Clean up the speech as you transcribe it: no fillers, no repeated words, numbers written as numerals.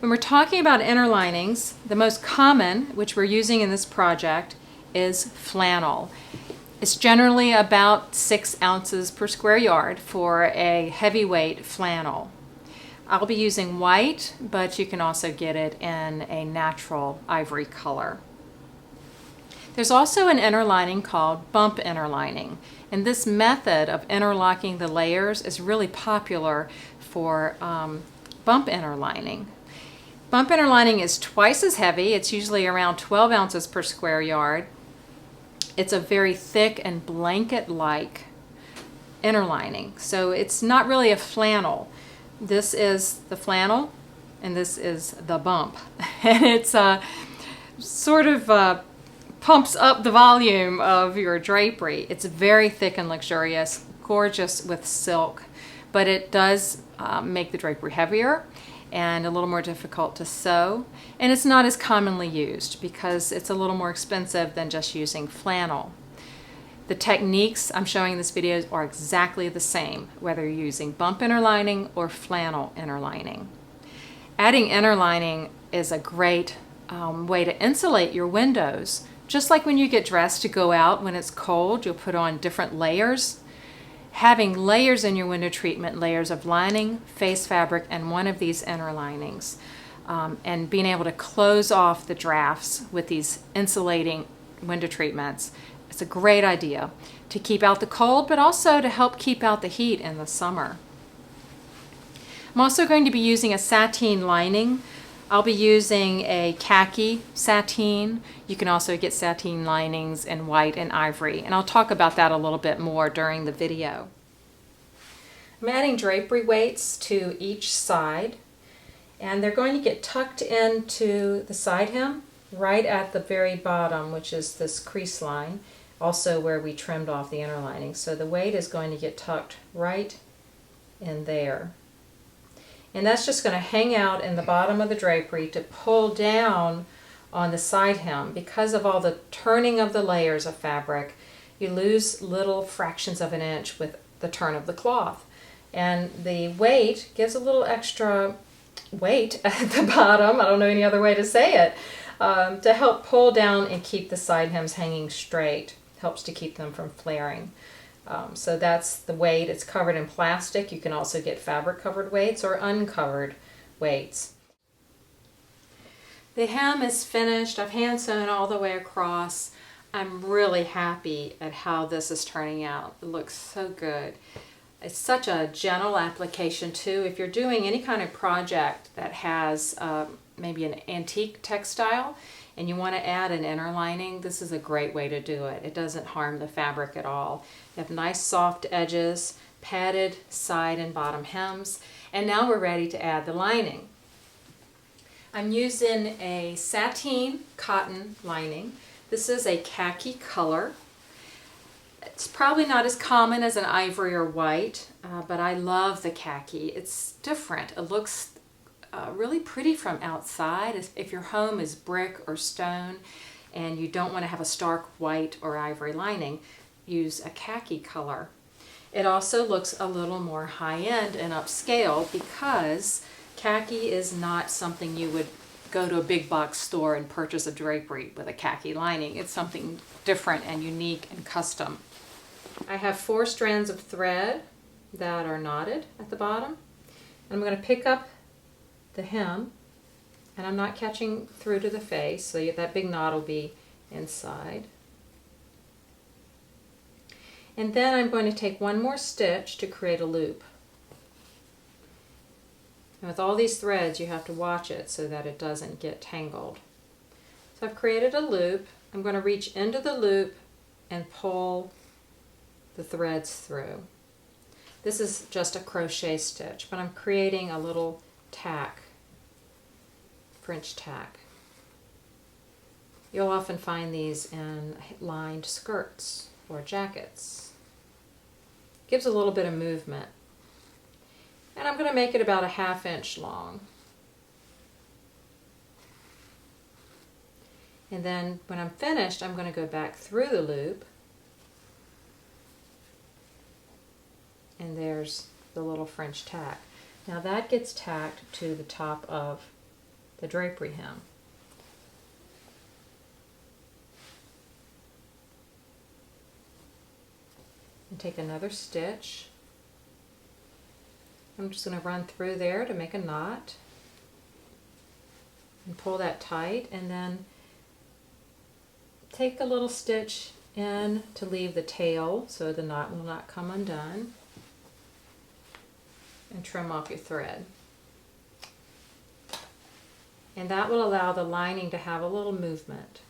When we're talking about interlinings, the most common, which we're using in this project, is flannel. It's generally about 6 ounces per square yard for a heavyweight flannel. I'll be using white, but you can also get it in a natural ivory color. There's also an interlining called bump interlining, and this method of interlocking the layers is really popular for bump interlining. Bump interlining is twice as heavy. It's usually around 12 ounces per square yard. It's a very thick and blanket-like interlining, so it's not really a flannel. This is the flannel, and this is the bump. And it's sort of pumps up the volume of your drapery. It's very thick and luxurious, gorgeous with silk, but it does make the drapery heavier and a little more difficult to sew, and it's not as commonly used because it's a little more expensive than just using flannel. The techniques I'm showing in this video are exactly the same, whether you're using bump interlining or flannel interlining. Adding interlining is a great way to insulate your windows. Just like when you get dressed to go out when it's cold, you'll put on different layers. Having layers in your window treatment, layers of lining, face fabric, and one of these interlinings, and being able to close off the drafts with these insulating window treatments, it's a great idea to keep out the cold, but also to help keep out the heat in the summer. I'm also going to be using a sateen lining. I'll be using a khaki sateen. You can also get sateen linings in white and ivory, and I'll talk about that a little bit more during the video. I'm adding drapery weights to each side, and they're going to get tucked into the side hem right at the very bottom, which is this crease line, also where we trimmed off the interlining. So the weight is going to get tucked right in there. And that's just going to hang out in the bottom of the drapery to pull down on the side hem. Because of all the turning of the layers of fabric, you lose little fractions of an inch with the turn of the cloth. And the weight gives a little extra weight at the bottom, I don't know any other way to say it, to help pull down and keep the side hems hanging straight. Helps to keep them from flaring. So that's the weight. It's covered in plastic. You can also get fabric covered weights or uncovered weights. The hem is finished. I've hand sewn all the way across. I'm really happy at how this is turning out. It looks so good. It's such a gentle application too. If you're doing any kind of project that has maybe an antique textile and you want to add an interlining, this is a great way to do it. It doesn't harm the fabric at all. You have nice soft edges, padded side and bottom hems, and now we're ready to add the lining. I'm using a sateen cotton lining. This is a khaki color. It's probably not as common as an ivory or white, but I love the khaki. It's different. It looks really pretty from outside. If your home is brick or stone and you don't want to have a stark white or ivory lining, use a khaki color. It also looks a little more high-end and upscale because khaki is not something you would go to a big box store and purchase a drapery with a khaki lining. It's something different and unique and custom. I have 4 strands of thread that are knotted at the bottom. And I'm going to pick up the hem, and I'm not catching through to the face, so that big knot will be inside. And then I'm going to take one more stitch to create a loop. And with all these threads, you have to watch it so that it doesn't get tangled. So I've created a loop. I'm going to reach into the loop and pull the threads through. This is just a crochet stitch, but I'm creating a little tack, French tack. You'll often find these in lined skirts or jackets. Gives a little bit of movement. And I'm going to make it about a ½ inch long. And then when I'm finished, I'm going to go back through the loop. And there's the little French tack. Now that gets tacked to the top of the drapery hem. And take another stitch. I'm just going to run through there to make a knot and pull that tight, and then take a little stitch in to leave the tail so the knot will not come undone, and trim off your thread. And that will allow the lining to have a little movement.